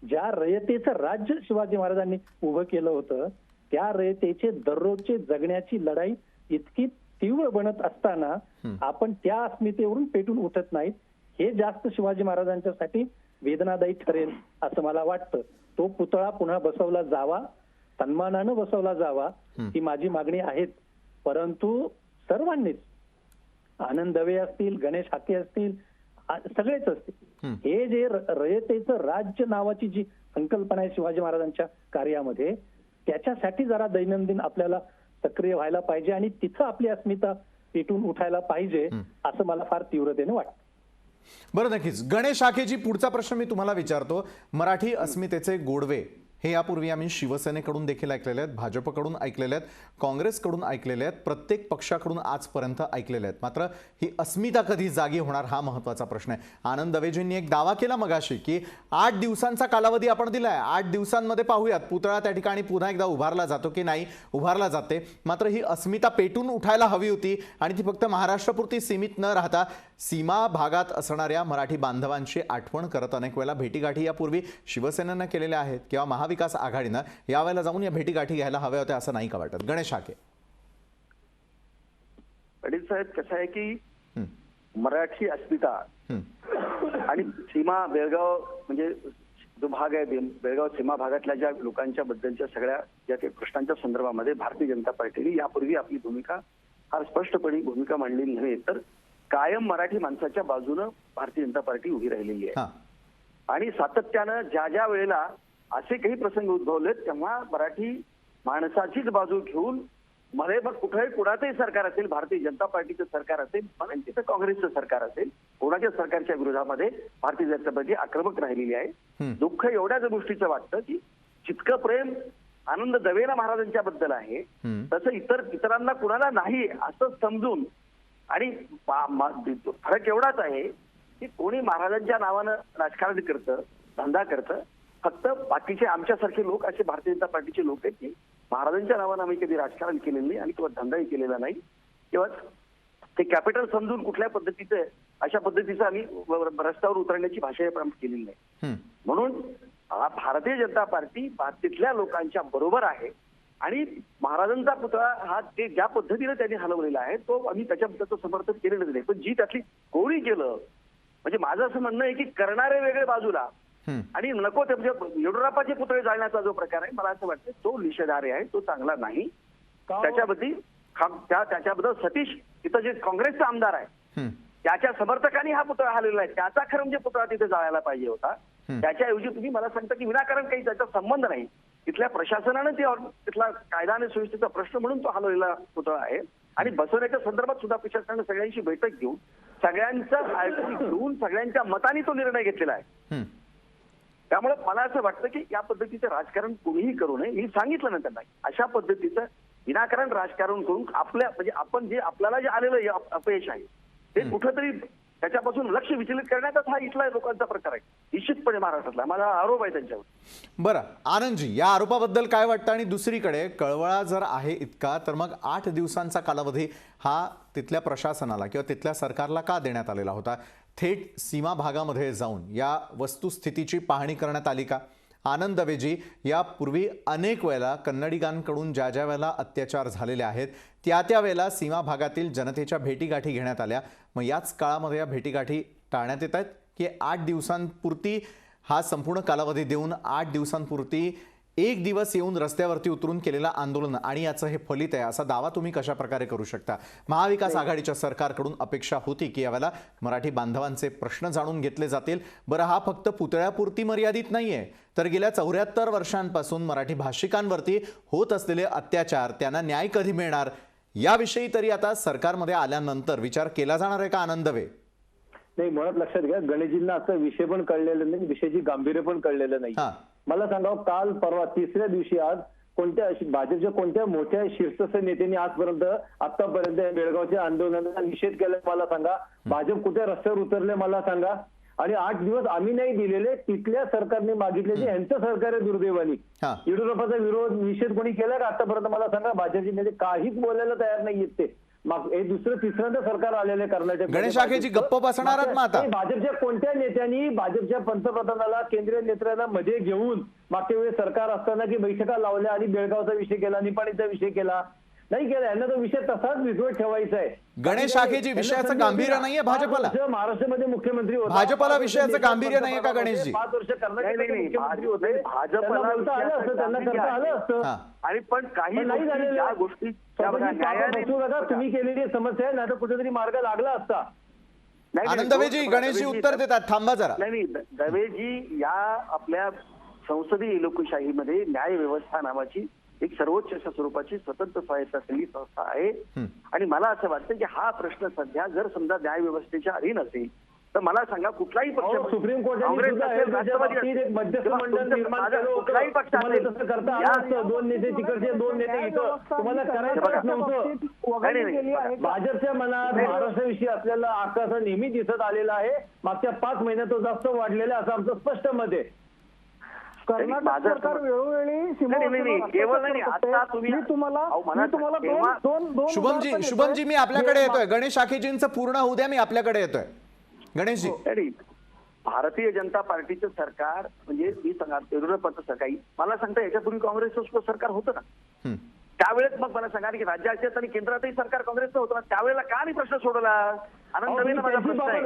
ज्या रयतेचं राज्य शिवाजी महाराजांनी उभं केलं होतं त्या रयतेचे दररोजचे जगण्याची लढाई इतकी तीव्र बनत असताना आपण त्या अस्मितेवरून पेटून उठत नाहीत, हे जास्त शिवाजी महाराजांच्यासाठी वेदनादायी ठरेल असं मला वाटतं. तो पुतळा पुन्हा बसवला जावा, सन्मानानं बसवला जावा ही माझी मागणी आहे. परंतु सर्वांनीच, आनंद दवे असतील, गणेश हाके असतील, सगळेच असतील, हे जे रयतेचं राज्य नावाची जी संकल्पना आहे शिवाजी महाराजांच्या कार्यामध्ये, त्याच्यासाठी जरा दैनंदिन आपल्याला सक्रिय व्हायला पाहिजे आणि तिथं आपली अस्मिता पेटून उठायला पाहिजे असं मला फार तीव्रतेने वाटतं. बरं, नक्कीच. गणेश हाकेजी, पुढचा प्रश्न मी तुम्हाला विचारतो. मराठी अस्मितेचे गोडवे हे यापूर्वी आम्ही शिवसेनेकडून देखील ऐकलेले आहेत, भाजपकडून ऐकलेले आहेत, काँग्रेसकडून ऐकलेले आहेत, प्रत्येक पक्षाकडून आजपर्यंत ऐकलेले आहेत. मात्र ही अस्मिता कधी जागी होणार हा महत्त्वाचा प्रश्न आहे. आनंद दवेजींनी एक दावा केला मगाशी की 8 दिवसांचा कालावधी आपण दिलाय, 8 दिवसांमध्ये पाहूयात पुतळा त्या ठिकाणी पुन्हा एकदा उभारला जातो की नाही उभारला जाते. मात्र ही अस्मिता पेटून उठायला हवी होती आणि ती फक्त महाराष्ट्रापुरती सीमित न राहता सीमा भागात असणाऱ्या मराठी बांधवांची आठवण करत अनेक वेळेला भेटीगाठी यापूर्वी शिवसेनेनं केलेल्या आहेत किंवा महाविकास आघाडीनं यावेळेला जाऊन या भेटीगाठी घ्यायला हव्या होत्या असं नाही का वाटत? गणेश हाके. पाटील साहेब, कसं आहे की मराठी अस्मिता आणि सीमा बेळगाव म्हणजे जो भाग आहे बेळगाव सीमा भागातल्या ज्या लोकांच्या बद्दलच्या सगळ्या ज्या काही प्रश्नांच्या संदर्भामध्ये भारतीय जनता पार्टीने यापूर्वी आपली भूमिका फार स्पष्टपणे भूमिका मांडलेली नव्हे, तर कायम मराठी माणसाच्या बाजूनं भारतीय जनता पार्टी उभी राहिलेली आहे. आणि सातत्यानं ज्या ज्या वेळेला असे काही प्रसंग उद्भवलेत तेव्हा मराठी माणसाचीच बाजू घेऊन मध्ये मग कुठेही कुणाचंही सरकार असेल, भारतीय जनता पार्टीचं सरकार असेल, म्हणून तिथं काँग्रेसचं सरकार असेल, कोणाच्या सरकारच्या विरोधामध्ये भारतीय जनता पार्टी आक्रमक राहिलेली आहे. दुःख एवढ्याच गोष्टीचं वाटतं की जितकं प्रेम आनंद दवेना महाराजांच्या बद्दल आहे तसं इतरांना कुणाला नाही असं समजून, आणि फरक एवढाच आहे की कोणी महाराजांच्या नावानं राजकारण करतं, धंदा करतं. फक्त बाकीचे आमच्यासारखे लोक असे भारतीय जनता पार्टीचे लोक आहेत की महाराजांच्या नावानं आम्ही कधी राजकारण केलेलं नाही आणि किंवा धंदाही केलेला नाही किंवा ते कॅपिटल समजून कुठल्या पद्धतीचं अशा पद्धतीचं आम्ही रस्त्यावर उतरण्याची भाषा केलेली नाही. म्हणून भारतीय जनता पार्टी तिथल्या लोकांच्या बरोबर आहे आणि महाराजांचा पुतळा हा ते ज्या पद्धतीने त्यांनी हलवलेला आहे तो आम्ही त्याच्याबद्दलचं समर्थन केलेलं नाही. पण जी त्यातली कोणी केलं म्हणजे माझं असं म्हणणं आहे की करणारे वेगळे बाजूला आणि नको ते म्हणजे येडियुरप्पाचे पुतळे जाळण्याचा जो प्रकार आहे मला असं वाटतं तो निषेधार्ह आहे, तो चांगला नाही. त्याच्याबद्दल सतीश तिथं जे काँग्रेसचा आमदार आहे त्याच्या समर्थकांनी हा पुतळा हलवलेला आहे, त्याचा खरं म्हणजे पुतळा तिथे जाळायला पाहिजे होता. त्याच्याऐवजी तुम्ही मला सांगता की विनाकारण काही त्याचा संबंध नाही, तिथल्या प्रशासनानं तिथला कायदा आणि सुव्यवस्थेचा प्रश्न म्हणून तो हलवलेला पुतळा आहे. आणि बसवण्याच्या संदर्भात सुद्धा प्रशासनाने सगळ्यांशी बैठक घेऊन सगळ्यांचं ऐकून घेऊन सगळ्यांच्या मताने तो निर्णय घेतलेला आहे. त्यामुळे मला असं वाटतं की या पद्धतीचं राजकारण कोणीही करू नये. मी सांगितलं ना त्यांना अशा पद्धतीचं विनाकारण राजकारण करून आपल्या म्हणजे आपण जे आपल्याला जे आलेलं अपयश आहे ते कुठंतरी त्याच्यापासून लक्ष विचलित करण्याचाच हा इथला लोकांचा प्रकार आहे निश्चितपणे महाराष्ट्रातला. माझा आरोप आहे त्यांच्यावर. बरं आनंदजी, या आरोपाबद्दल काय वाटतं? आणि दुसरीकडे कळवळा जर आहे इतका तर मग 8 दिवसांचा कालावधी हा तिथल्या प्रशासनाला किंवा तिथल्या सरकारला का देण्यात आलेला होता? थेट सीमा भागामध्ये जाऊन या वस्तुस्थितीची पाहणी करण्यात आली का? आनंद दवेजी, यापूर्वी अनेक वेळेला कन्नडिगांकडून ज्या ज्या वेळेला अत्याचार झालेले आहेत त्या वेळेला सीमा भागातील जनतेच्या भेटीगाठी घेण्यात आल्या. मग याच काळामध्ये या भेटीगाठी टाळण्यात येत आहेत की 8 दिवसांपुरती हा संपूर्ण कालावधी देऊन 8 दिवसांपुरती एक दिवस येऊन रस्त्यावरती उतरून केलेलं आंदोलन आणि याचं हे फलित आहे असा दावा तुम्ही कशा प्रकारे करू शकता? महाविकास आघाडीच्या सरकारकडून अपेक्षा होती की यावेळेला मराठी बांधवांचे प्रश्न जाणून घेतले जातील. बरं, हा फक्त पुतळ्यापुरती मर्यादित नाहीये, तर गेल्या 74 वर्षांपासून मराठी भाषिकांवरती होत असलेले अत्याचार, त्यांना न्याय कधी मिळणार याविषयी तरी आता सरकारमध्ये आल्यानंतर विचार केला जाणार आहे का? आनंद दवे. नाही, मुळात लक्षात घ्या, गणेशजींना असं विषय पण कळलेलं नाही, विषयाची गांभीर्य पण कळलेलं नाही. मला सांगावं, काल परवा तिसऱ्या दिवशी आज भाजपच्या कोणत्या मोठ्या शीर्षस्थ नेत्यांनी आजपर्यंत आतापर्यंत बेळगावच्या आंदोलनाचा निषेध केला मला सांगा? भाजप कुठे रस्त्यावर उतरले मला सांगा? आणि 8 दिवस आम्ही नाही दिलेले, तिथल्या सरकारने मागितले, जे यांचं सरकार आहे दुर्दैवानी. येडियुरप्पाचा विरोध निषेध कोणी केला का आतापर्यंत मला सांगा? भाजपचे नेते काहीच बोलायला तयार नाहीयेत. ते हे दुसरं तिसऱ्यांदा सरकार आलेले कर्नाटक. गणेश हाकेजी गप्प बसणार आहेत. आता भाजपच्या कोणत्या नेत्यांनी भाजपच्या पंतप्रधानाला केंद्रीय नेत्यांना मध्ये घेऊन मागच्या वेळेस सरकार असताना की बैठका लावल्या आणि बेळगावचा विषय केला, निपाणीचा विषय केला? नाही केला. यांना तो विषय तसाच विजवत ठेवायचा आहे. गणेश हाकेजी, विषयाचं गांभीर्य नाहीये भाजपला? महाराष्ट्रामध्ये मुख्यमंत्री होता, भाजपला विषयाचं गांभीर्य नाहीये का गणेशजी? 5 वर्ष कर्नाटकमध्ये मुख्यमंत्री होते, भाजपला त्यांना करता आलं असतं. आणि पण काही नाही झालेल्या गोष्टी तुम्ही केलेली समस्या आहे, नाही तर कुठेतरी मार्ग लागला असता. आनंद दवेजी, गणेशजी उत्तर देतात, थांबा जरा. नाही, दवेजी, या आपल्या संसदीय लोकशाहीमध्ये न्याय व्यवस्था नावाची एक सर्वोच्च अशा स्वरूपाची स्वतंत्र स्वायत्त असलेली संस्था आहे. आणि मला असं वाटतं की हा प्रश्न सध्या जर समजा न्याय व्यवस्थेच्या अधीन असेल तर मला सांगा कुठलाही पक्ष सुप्रीम काँग्रेस असेल, राष्ट्रवादी असेल, मध्यस्थ मंडळ निर्माण केलं होतं. कुठलाही पक्ष असेल, तसं करता आलं असतं. दोन नेते तिकडचे, दोन नेते इथं. तुम्हाला करायचं नव्हतं. भाजपच्या मनात महाराष्ट्राविषयी असलेला आकाश नेहमी दिसत आलेला आहे. मागच्या 5 महिन्यात तो जास्त वाढलेला असं आमचं स्पष्ट मत आहे. कर्नाटक सरकार वेळोवेळी केवळ नाही, आता तुम्ही शुभमजी मी आपल्याकडे येतोय. गणेश आखेजींचं पूर्ण होऊ द्या, मी आपल्याकडे येतोय. गणेशजी, भारतीय जनता पार्टीचं सरकार म्हणजे मी सांगा विरोधी पक्ष सरकार, मला सांगता याच्यापूर्वी काँग्रेसचं सुद्धा सरकार होतं ना, त्यावेळेस मग मला सांगा की राज्यात आणि केंद्रातही सरकार काँग्रेसचं होतं ना, त्यावेळेला का नाही प्रश्न सोडवला? आनंद दवेनं माझा प्रश्न आहे.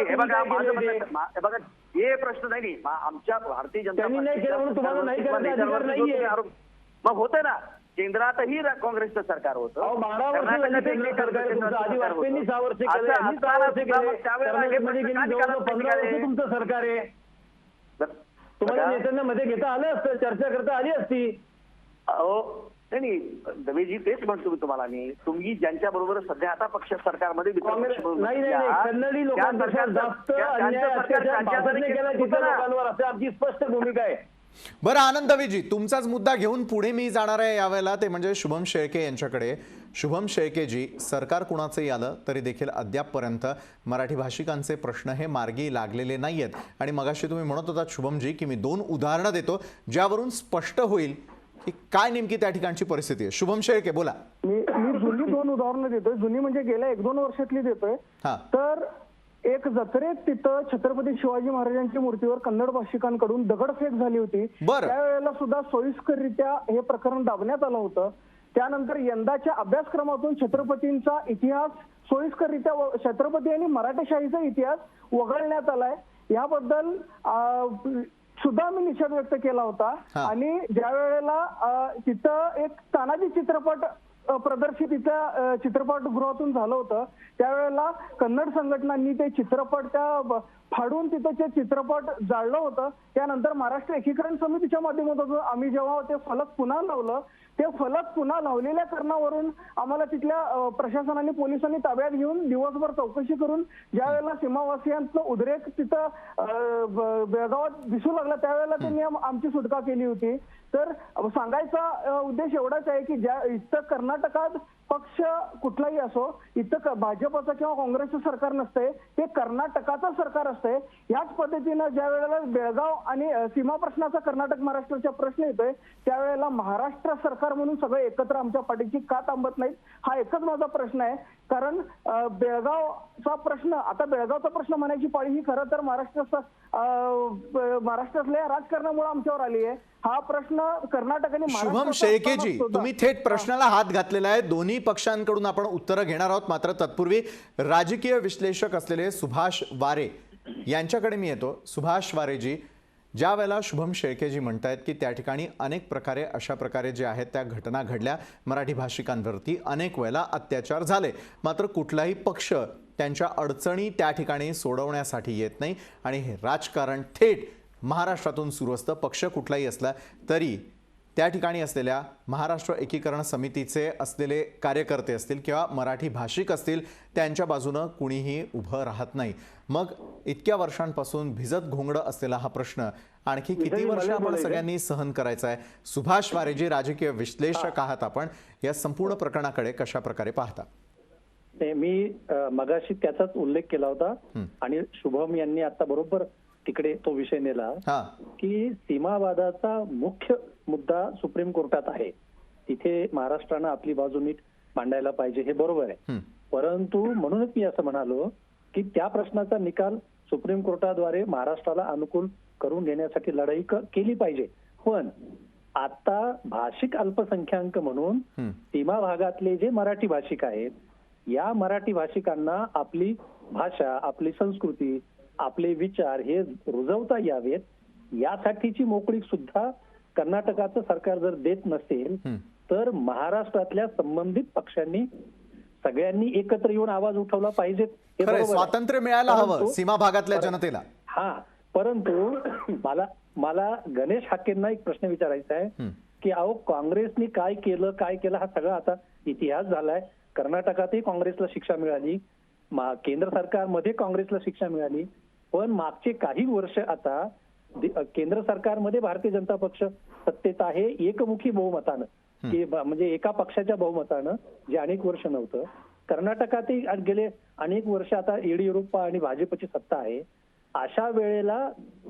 हे बघा माझं म्हणणं, हे बघा हे प्रश्न नाही, आमच्या भारतीय जनता पार्टी मग होतं ना, केंद्रातही काँग्रेसचं सरकार होतं, तुमचं सरकार आहे. तुम्हाला नेत्यांना मध्ये घेता आलं असतं, चर्चा करता आली असती. अहो नाही दवेजी, तेच म्हणतो मी तुम्हाला. तुम्ही ज्यांच्या बरोबर सध्या आता पक्ष सरकारमध्ये कन्नडी लोकांपेक्षा जास्त अन्याय अत्याचार भाजपने केला तिथं लोकांवर, असं आमची स्पष्ट भूमिका आहे. बरं आनंद दवेजी, तुमचाच मुद्दा घेऊन पुढे मी जाणार आहे यावेळेला, ते म्हणजे शुभम शेळके यांच्याकडे. शुभम शेळकेजी, सरकार कुणाचंही आलं तरी देखील अद्यापपर्यंत मराठी भाषिकांचे प्रश्न हे मार्गी लागलेले नाहीयेत. आणि मगाशी तुम्ही म्हणत होता शुभमजी की मी 2 उदाहरणं देतो ज्यावरून स्पष्ट होईल की काय नेमकी त्या ठिकाणची परिस्थिती आहे. शुभम शेळके बोला. मी जुनी 2 उदाहरणं देतोय, जुनी म्हणजे गेल्या 1-2 वर्षातली देतोय. तर एक जत्रेत तिथं छत्रपती शिवाजी महाराजांच्या मूर्तीवर कन्नड भाषिकांकडून दगडफेक झाली होती. त्यावेळेला सुद्धा सोयीस्कररित्या हे प्रकरण दाबण्यात आलं होतं. त्यानंतर यंदाच्या अभ्यासक्रमातून छत्रपतींचा इतिहास सोयीस्कररित्या, छत्रपती आणि मराठेशाहीचा इतिहास वगळण्यात आलाय. याबद्दल सुद्धा मी निषेध व्यक्त केला होता. आणि ज्या वेळेला तिथं एक तानाजी चित्रपट प्रदर्शित इथं चित्रपटगृहातून झालं होतं, त्यावेळेला कन्नड संघटनांनी ते चित्रपट फाडून तिथं ते चित्रपट जाळलं होतं. त्यानंतर महाराष्ट्र एकीकरण समितीच्या माध्यमातून आम्ही जेव्हा ते फलक पुन्हा लावलं, ते फलक पुन्हा लावलेल्या कारणावरून आम्हाला तिथल्या प्रशासनाने पोलिसांनी ताब्यात घेऊन दिवसभर चौकशी करून ज्या वेळेला सीमावासियांचा उद्रेक तिथं बेळगावात दिसू लागला, त्यावेळेला त्यांनी आमची सुटका केली होती. तर सांगायचा उद्देश एवढाच आहे की ज्या इथं कर्नाटकात पक्ष कुठलाही असो, इथं भाजपचं किंवा काँग्रेसचं सरकार नसतंय, ते कर्नाटकाचं सरकार असतंय. याच पद्धतीनं ज्या वेळेला बेळगाव आणि सीमा प्रश्नाचा कर्नाटक महाराष्ट्राचा प्रश्न येतोय, त्यावेळेला महाराष्ट्र सरकार म्हणून सगळे एकत्र आमच्या पाठीची का थांबत नाहीत, हा एकच माझा प्रश्न आहे. कारण बेळगावचा प्रश्न, आता बेळगावचा प्रश्न म्हणायची पाळी ही खरं तर महाराष्ट्रातल्या राजकारणामुळे आमच्यावर आली आहे. हा प्रश्न कर्नाटक आणि शुभम शेळकेजी, तुम्ही थेट प्रश्नाला हात घातलेला आहे. दोन्ही पक्षांकडून आपण उत्तरं घेणार आहोत. मात्र तत्पूर्वी राजकीय विश्लेषक असलेले सुभाष वारे यांच्याकडे मी येतो. सुभाष वारेजी, ज्या वेळेला शुभम शेळकेजी म्हणतायत की त्या ठिकाणी अनेक प्रकारे अशा प्रकारे जे आहेत त्या घटना घडल्या, मराठी भाषिकांवरती अनेक वेळेला अत्याचार झाले, मात्र कुठलाही पक्ष त्यांच्या अडचणी त्या ठिकाणी सोडवण्यासाठी येत नाही आणि हे राजकारण थेट महाराष्ट्रातून सुरू असतं. पक्ष कुठलाही असला तरी त्या ठिकाणी असलेल्या महाराष्ट्र एकीकरण समितीचे असलेले कार्यकर्ते असतील किंवा मराठी भाषिक असतील, त्यांच्या बाजूनं कुणीही उभं राहत नाही. मग इतक्या वर्षांपासून भिजत घोंगडं असलेला हा प्रश्न आणखी किती वर्ष आपण सगळ्यांनी सहन करायचा आहे? सुभाष वारेजी, राजकीय विश्लेषक आहात आपण, या संपूर्ण प्रकरणाकडे कशा प्रकारे पाहता? मी मगाशी त्याचाच उल्लेख केला होता आणि शुभम यांनी आता बरोबर तिकडे तो विषय नेला की सीमावादाचा मुख्य मुद्दा सुप्रीम कोर्टात आहे. तिथे महाराष्ट्रानं आपली बाजू नीट मांडायला पाहिजे, हे बरोबर आहे. परंतु म्हणूनच मी असं म्हणालो की त्या प्रश्नाचा निकाल सुप्रीम कोर्टाद्वारे महाराष्ट्राला अनुकूल करून घेण्यासाठी लढाई केली पाहिजे. पण आता भाषिक अल्पसंख्याक म्हणून सीमा भागातले जे मराठी भाषिक आहेत, या मराठी भाषिकांना आपली भाषा, आपली संस्कृती, आपले विचार हे रुजवता यावेत, यासाठीची मोकळीक सुद्धा कर्नाटकाचं सरकार जर देत नसेल तर महाराष्ट्रातल्या संबंधित पक्षांनी सगळ्यांनी एकत्र येऊन आवाज उठवला पाहिजे. स्वातंत्र्य मिळायला हवं सीमा भागातल्या जनतेला. परंतु मला गणेश हाकेंना एक प्रश्न विचारायचा आहे की अहो, काँग्रेसने काय केलं हा सगळा आता इतिहास झालाय. कर्नाटकातही काँग्रेसला शिक्षा मिळाली, केंद्र सरकारमध्ये काँग्रेसला शिक्षा मिळाली, पण मागचे काही वर्ष आता केंद्र सरकारमध्ये भारतीय जनता पक्ष सत्तेत आहे एकमुखी बहुमतानं, की म्हणजे एका पक्षाच्या बहुमतानं, जे अनेक वर्ष नव्हतं. कर्नाटकातही गेले अनेक वर्ष आता येडियुरप्पा आणि भाजपची सत्ता आहे. अशा वेळेला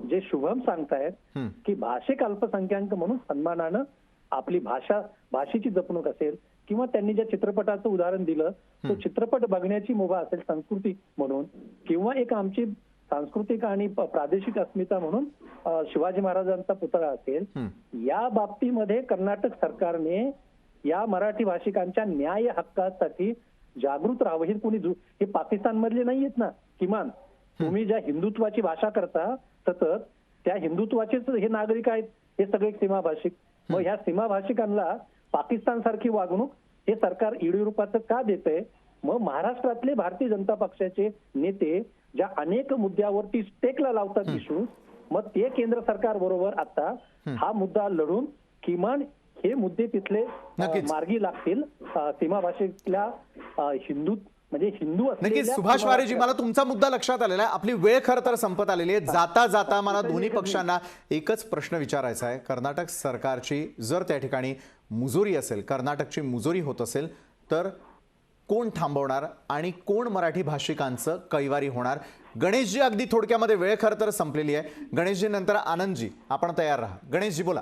जे शुभम सांगतायत की भाषिक अल्पसंख्याक म्हणून सन्मानानं आपली भाषेची जपणूक असेल, किंवा त्यांनी ज्या चित्रपटाचं उदाहरण दिलं तो चित्रपट बघण्याची मुभा असेल संस्कृती म्हणून, किंवा एक आमची सांस्कृतिक आणि प्रादेशिक अस्मिता म्हणून शिवाजी महाराजांचा पुतळा असेल, या बाबतीमध्ये कर्नाटक सरकारने या मराठी भाषिकांच्या न्याय हक्कासाठी जागृत राहावं. हे कोणी हे पाकिस्तान मधले नाहीयेत ना, किमान तुम्ही ज्या हिंदुत्वाची भाषा करता सतत, त्या हिंदुत्वाचेच हे नागरिक आहेत हे सगळे सीमाभाषिक. मग ह्या सीमाभाषिकांना पाकिस्तान सारखी वागणूक हे सरकार येडियुरप्पाचं का देतंय? मग महाराष्ट्रातले भारतीय जनता पक्षाचे नेते ज्या अनेक मुद्द्यावरती स्टेकला लावतात इश्यूज, मग ते केंद्र सरकार बरोबर आता हा मुद्दा लढून किमान हे मुद्दे तिथले मार्गी लागतील. सीमाभाषेतल्या हिंदू म्हणजे हिंदू नक्कीच. सुभाष वारेजी, मला तुमचा मुद्दा लक्षात आलेला आहे. आपली वेळ खरं तर संपत आलेली आहे. जाता जाता मला दोन्ही पक्षांना एकच प्रश्न विचारायचा आहे. कर्नाटक सरकारची जर त्या ठिकाणी मुजोरी असेल, कर्नाटकची मुजोरी होत असेल, तर कोण थांबवणार आणि कोण मराठी भाषिकांचं कैवारी होणार? गणेशजी, अगदी थोडक्यामध्ये, वेळ खरं तर संपलेली आहे. गणेशजी नंतर आनंदजी, आपण तयार राहा. गणेशजी बोला.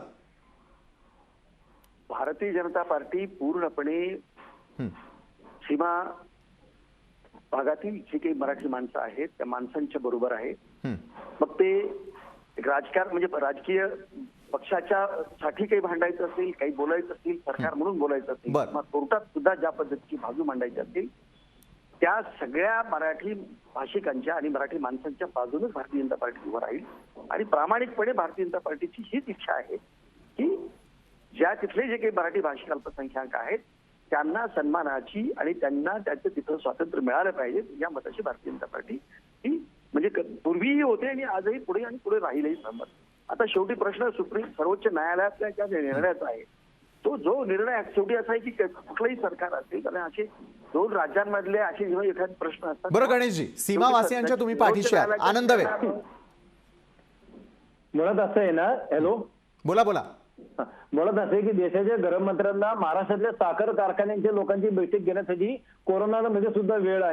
भारतीय जनता पार्टी पूर्णपणे सीमा भागातील जे काही मराठी माणसं आहेत त्या माणसांच्या बरोबर आहे. मग ते राजकारण म्हणजे राजकीय पक्षाच्या साठी काही भांडायचं असेल, काही बोलायचं असेल, सरकार म्हणून बोलायचं असेल, मग कोर्टात सुद्धा ज्या पद्धतीची बाजू मांडायची असेल, त्या सगळ्या मराठी भाषिकांच्या आणि मराठी माणसांच्या बाजूनच भारतीय जनता पार्टी उभं राहील. आणि प्रामाणिकपणे भारतीय जनता पार्टीची हीच इच्छा आहे की ज्या तिथले जे काही मराठी भाषिक अल्पसंख्याक आहेत त्यांना सन्मानाची आणि त्यांना त्याचं तिथं स्वातंत्र्य मिळालं पाहिजे, या मताची भारतीय जनता पार्टी ही म्हणजे पूर्वीही होते आणि आजही पुढे आणि पुढे राहीलही सहमत. आता शेवटी प्रश्न सर्वोच्च न्यायालयातल्या ज्या निर्णयाचा आहे, तो जो निर्णय शेवटी असा आहे की कुठलंही सरकार असेल कारण असे दोन राज्यांमधले असे जेव्हा एखादे प्रश्न असतात. बरं गणेशजी, सीमावासियांच्या तुम्ही पाठीशी आहात, आनंद वे. मुळात असं आहे ना, हॅलो बोला बोला. मुळात असं आहे की देशाच्या गृहमंत्र्यांना महाराष्ट्रातल्या साखर कारखान्यांच्या लोकांची बैठक घेण्यासाठी कोरोनामध्ये सुद्धा वेळ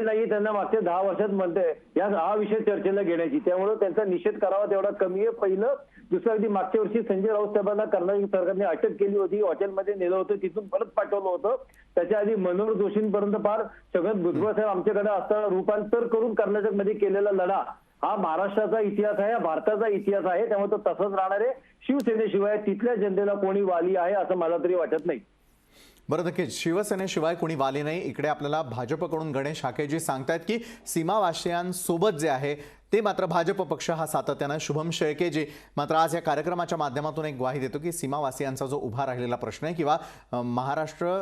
नाही त्यांना मागच्या 10 वर्षात म्हणते हा विषय चर्चेला घेण्याची, त्यामुळे त्यांचा निषेध करावा तेवढा कमी आहे. पहिलं. दुसरं, अगदी मागच्या वर्षी संजय राऊत साहेबांना कर्नाटक सरकारने अटक केली होती, हॉटेलमध्ये नेलं होतं, तिथून परत पाठवलं होतं. त्याच्या आधी मनोहर जोशींपर्यंत फार सगळ्यात भुजबळ साहेब आमच्याकडे असताना रूपांतर करून कर्नाटकमध्ये केलेला लढा हा महाराष्ट्राचा इतिहास आहे, भारताचा इतिहास आहे. त्यामुळे तो तसंच राहणार आहे. शिवसेनेशिवाय तिथल्या जनतेला कोणी वाली आहे असं मला तरी वाटत नाही. बरं, नक्कीच शिवसेनेशिवाय कोणी वाली नाही. इकडे आपल्याला भाजपकडून गणेश हाकेजी सांगतायत की सीमावासियांसोबत जे आहे ते मात्र भाजप पक्ष हा सातत्यानं. शुभम शेळकेजी मात्र आज या कार्यक्रमाच्या माध्यमातून एक ग्वाही देतो की सीमावासियांचा जो उभा राहिलेला प्रश्न आहे किंवा महाराष्ट्र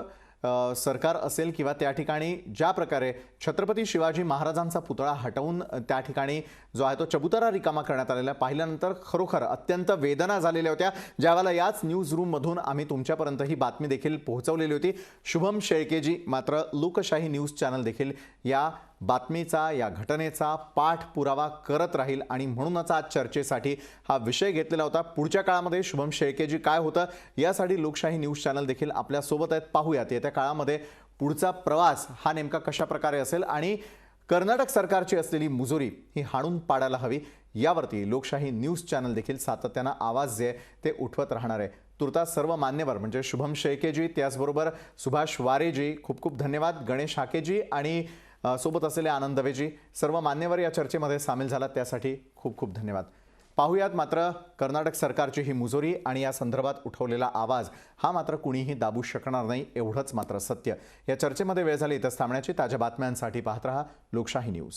सरकार असेल किंवा त्या ठिकाणी ज्या प्रकारे छत्रपती शिवाजी महाराजांचा पुतळा हटवून त्या ठिकाणी जो आहे तो चबुतरा रिकामा करण्यात आलेला पाहिल्यानंतर खरोखर अत्यंत वेदना झालेल्या होत्या, ज्यावेळेला याच न्यूज रूममधून आम्ही तुमच्यापर्यंत ही बातमी देखील पोहोचवलेली होती. शुभम शेळकेजी मात्र लोकशाही न्यूज चॅनल देखील या बातमीचा, या घटनेचा पाठपुरावा करत राहील आणि म्हणूनच आज चर्चेसाठी हा विषय घेतलेला होता. पुढच्या काळामध्ये शुभम शेळकेजी काय होतं यासाठी लोकशाही न्यूज चॅनल देखील आपल्यासोबत आहेत. पाहूयात येत्या काळामध्ये पुढचा प्रवास हा नेमका कशा प्रकारे असेल आणि कर्नाटक सरकारची असलेली मुजोरी ही हाणून पाडायला हवी यावरती लोकशाही न्यूज चॅनल देखील सातत्यानं आवाज जे ते उठवत राहणार आहे. तुर्तास सर्व मान्यवर म्हणजे शुभम शेळकेजी, त्याचबरोबर सुभाष वारेजी, खूप खूप धन्यवाद. गणेश हाकेजी आणि सोबत असलेले आनंद दवेजी, सर्व मान्यवर या चर्चेमध्ये सामील झालात त्यासाठी खूप खूप धन्यवाद. पाहूयात मात्र कर्नाटक सरकारची ही मुजोरी आणि या संदर्भात उठवलेला आवाज हा मात्र कुणीही दाबू शकणार नाही, एवढंच मात्र सत्य. या चर्चेमध्ये वेळ झाली इथंच थांबण्याची. ताज्या बातम्यांसाठी पाहत रहा लोकशाही न्यूज.